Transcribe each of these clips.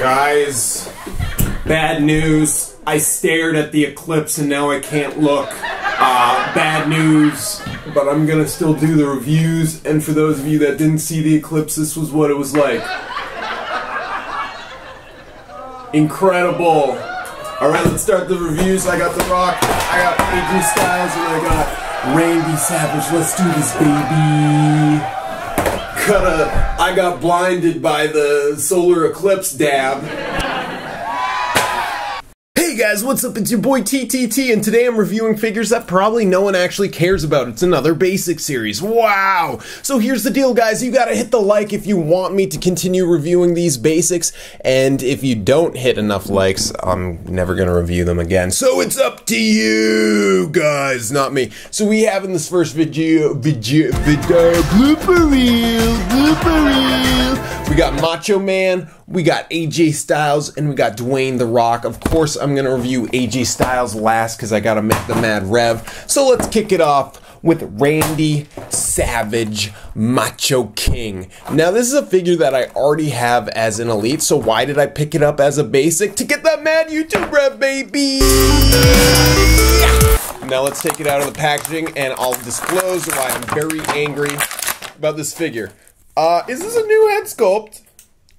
Guys, bad news. I stared at the eclipse and now I can't look. Bad news, but I'm gonna still do the reviews, and for those of you that didn't see the eclipse, this was what it was like. Incredible. Alright, let's start the reviews. I got The Rock, I got AJ Styles, and I got Randy Savage. Let's do this, baby. I got blinded by the solar eclipse dab. Hey guys, what's up? It's your boy TTT, and today I'm reviewing figures that probably no one actually cares about. It's another basic series. Wow! So here's the deal, guys. You gotta hit the like if you want me to continue reviewing these basics, and if you don't hit enough likes, I'm never gonna review them again. So it's up to you guys, not me. So we have in this first video, blooper reel. We got Macho Man, we got AJ Styles, and we got Dwayne The Rock. Of course, I'm gonna review AJ Styles last because I gotta make the mad rev. So let's kick it off with Randy Savage, Macho King. Now this is a figure that I already have as an elite, so why did I pick it up as a basic? To get that mad YouTube rev, baby! Now let's take it out of the packaging and I'll disclose why I'm very angry about this figure. Is this a new head sculpt?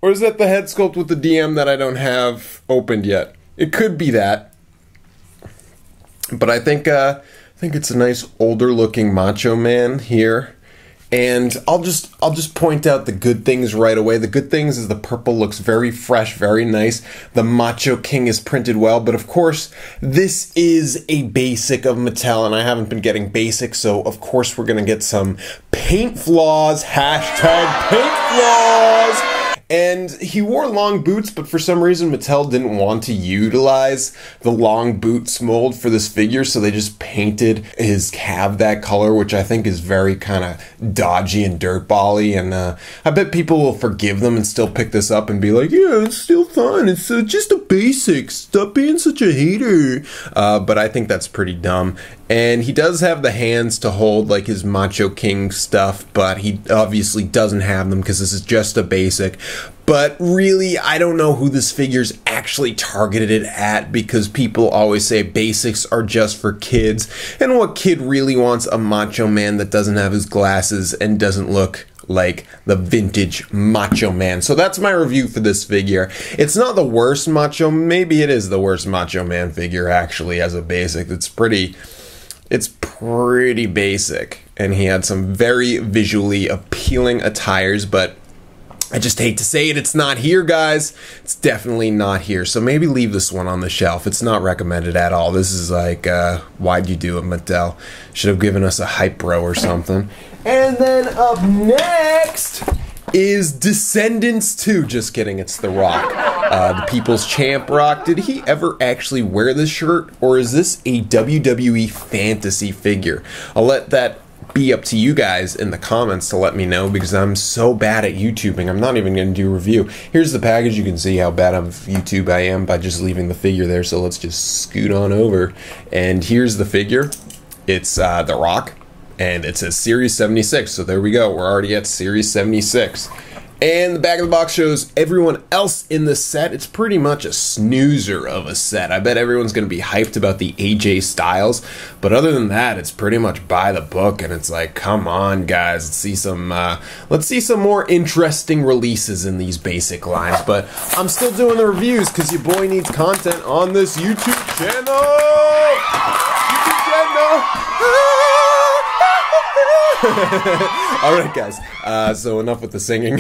Or is that the head sculpt with the DM that I don't have opened yet? It could be that. But I think it's a nice older looking Macho Man here. And I'll just point out the good things right away. The good things is the purple looks very fresh, very nice. The Macho King is printed well, but of course, this is a basic of Mattel, and I haven't been getting basics, so of course we're gonna get some paint flaws, hashtag paint flaws! And he wore long boots, but for some reason Mattel didn't want to utilize the long boots mold for this figure, so they just painted his calf that color, which I think is very kind of dodgy and dirtbally, and I bet people will forgive them and still pick this up and be like, yeah, it's still fun, it's just a basic, stop being such a hater. But I think that's pretty dumb. And he does have the hands to hold like his Macho King stuff, but he obviously doesn't have them because this is just a basic. But really, I don't know who this figure's actually targeted it at, because people always say basics are just for kids. And what kid really wants a Macho Man that doesn't have his glasses and doesn't look like the vintage Macho Man? So that's my review for this figure. It's not the worst Macho, maybe it is the worst Macho Man figure actually as a basic. It's pretty basic, and he had some very visually appealing attires, but I just hate to say it, it's not here, guys. It's definitely not here, so maybe leave this one on the shelf. It's not recommended at all. This is like, why'd you do it, Mattel? Should have given us a Hype Bro or something. And then up next is Descendants 2. Just kidding, it's The Rock. The People's Champ Rock. Did he ever actually wear this shirt, or is this a WWE fantasy figure? I'll let that be up to you guys in the comments to let me know, because I'm so bad at YouTubing. I'm not even going to do a review. Here's the package. You can see how bad of YouTube I am by just leaving the figure there, so let's just scoot on over. And here's the figure. It's The Rock, and it says Series 76, so there we go. We're already at Series 76. And the back of the box shows everyone else in the set. It's pretty much a snoozer of a set. I bet everyone's going to be hyped about the AJ Styles. But other than that, it's pretty much by the book. And it's like, come on, guys. Let's see some more interesting releases in these basic lines. But I'm still doing the reviews because your boy needs content on this YouTube channel. Alright guys, so enough with the singing.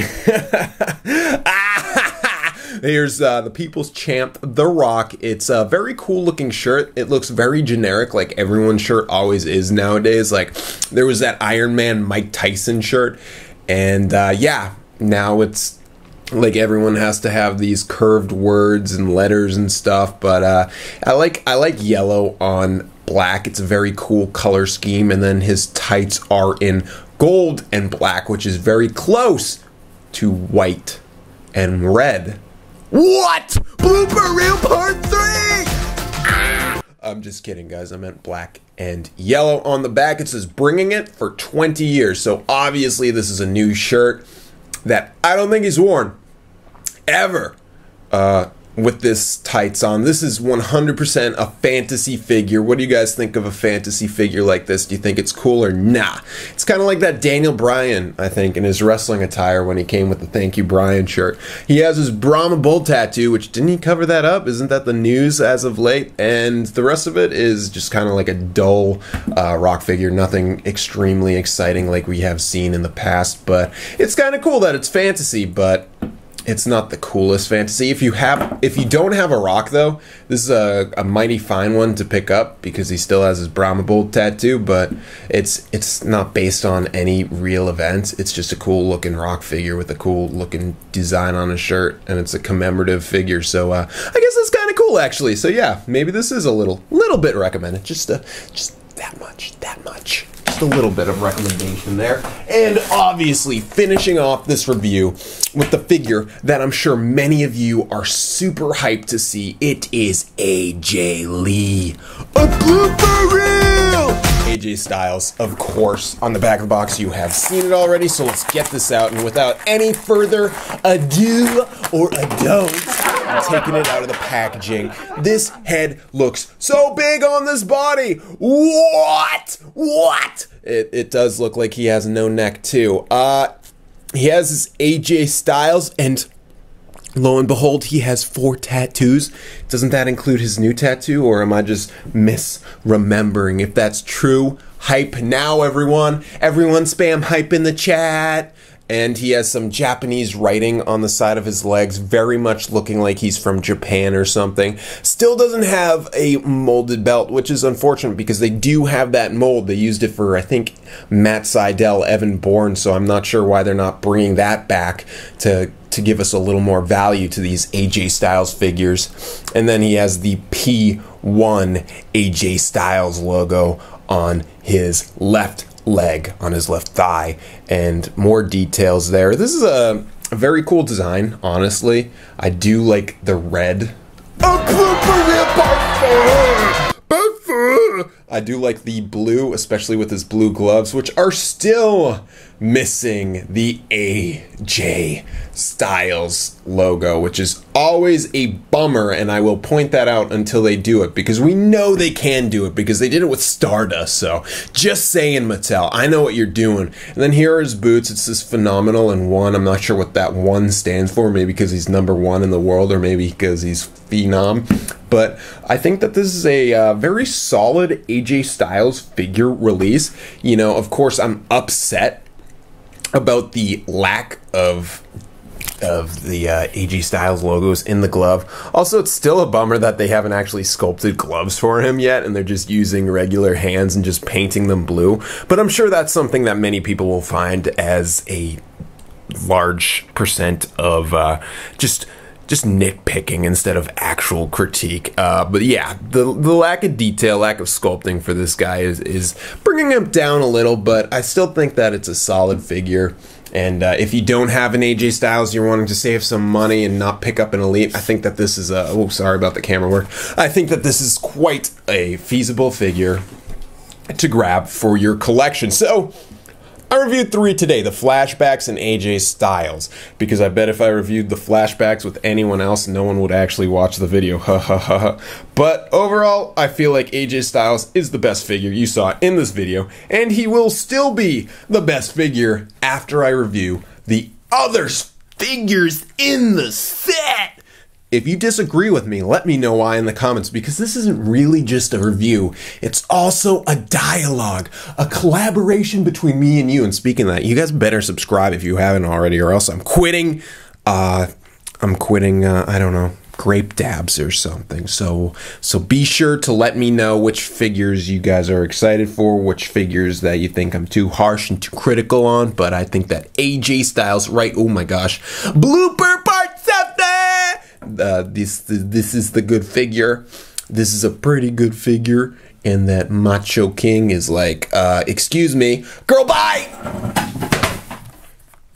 Here's the People's Champ, The Rock. It's a very cool looking shirt. It looks very generic, like everyone's shirt always is nowadays. Like, there was that Iron Man Mike Tyson shirt, and yeah, now it's like everyone has to have these curved words and letters and stuff. But I like yellow on black. It's a very cool color scheme, and then his tights are in gold and black, which is very close to white and red. What? Blooper reel part 3! Ah! I'm just kidding, guys. I meant black and yellow on the back. It says bringing it for 20 years. So obviously this is a new shirt that I don't think he's worn ever. with this tights on. This is 100% a fantasy figure. What do you guys think of a fantasy figure like this? Do you think it's cool or nah? It's kind of like that Daniel Bryan, I think, in his wrestling attire when he came with the Thank You Bryan shirt. He has his Brahma Bull tattoo, which, didn't he cover that up? Isn't that the news as of late? And the rest of it is just kind of like a dull Rock figure. Nothing extremely exciting like we have seen in the past, but it's kind of cool that it's fantasy, but it's not the coolest fantasy. If you don't have a Rock though, this is a mighty fine one to pick up because he still has his Brahma Bull tattoo, but it's not based on any real event. It's just a cool looking Rock figure with a cool looking design on his shirt, and it's a commemorative figure. So I guess that's kind of cool actually. So yeah, maybe this is a little bit recommended. Just that much. Just a little bit of recommendation there. And obviously finishing off this review with the figure that I'm sure many of you are super hyped to see. It is AJ Lee. A blooper reel! AJ Styles, of course. On the back of the box, you have seen it already, so let's get this out. And without any further ado or don't, I'm taking it out of the packaging. This head looks so big on this body. What? It does look like he has no neck too. He has his AJ Styles, and lo and behold, he has 4 tattoos. Doesn't that include his new tattoo, or am I just misremembering? If that's true, hype now, everyone. Everyone spam hype in the chat. And he has some Japanese writing on the side of his legs, very much looking like he's from Japan or something. Still doesn't have a molded belt, which is unfortunate because they do have that mold. They used it for, I think, Matt Sydal, Evan Bourne, so I'm not sure why they're not bringing that back to give us a little more value to these AJ Styles figures. And then he has the P1 AJ Styles logo on his left leg, on his left thigh, and more details there. This is a very cool design, honestly. I do like the red. I do like the blue, especially with his blue gloves, which are still missing the AJ Styles logo, which is always a bummer, and I will point that out until they do it, because we know they can do it, because they did it with Stardust. So just saying, Mattel, I know what you're doing. And then here are his boots. It's this phenomenal and 1. I'm not sure what that 1 stands for, maybe because he's #1 in the world, or maybe because he's phenom. But I think that this is a very solid AJ Styles figure release. You know, of course, I'm upset about the lack of the AJ Styles logos in the glove. Also, it's still a bummer that they haven't actually sculpted gloves for him yet, and they're just using regular hands and just painting them blue. But I'm sure that's something that many people will find as a large percent of just nitpicking instead of actual critique. But yeah, the lack of detail, lack of sculpting for this guy is bringing him down a little, but I still think that it's a solid figure. And if you don't have an AJ Styles, you're wanting to save some money and not pick up an Elite, I think that this is a... Oh, sorry about the camera work. I think that this is quite a feasible figure to grab for your collection. So I reviewed 3 today, the flashbacks and AJ Styles, because I bet if I reviewed the flashbacks with anyone else, no one would actually watch the video. Ha ha ha ha. But overall, I feel like AJ Styles is the best figure you saw in this video, and he will still be the best figure after I review the other figures in the set. If you disagree with me, let me know why in the comments, because this isn't really just a review. It's also a dialogue, a collaboration between me and you. And speaking of that, you guys better subscribe if you haven't already, or else I'm quitting, I don't know, grape dabs or something. So be sure to let me know which figures you guys are excited for, which figures that you think I'm too harsh and too critical on. But I think that AJ Styles, right? Oh my gosh, blooper part 7. This is the good figure. This is a pretty good figure, and that Macho King is like, excuse me, girl, bye.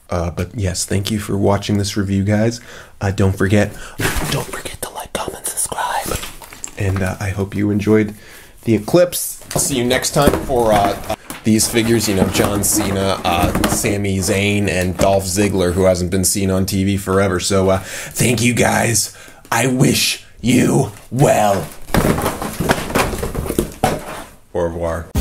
But yes, thank you for watching this review, guys. Don't forget to like, comment, subscribe, and I hope you enjoyed the Eclipse. I'll see you next time for these figures, you know, John Cena, Sami Zayn, and Dolph Ziggler, who hasn't been seen on TV forever. So thank you guys I wish you well. Au revoir.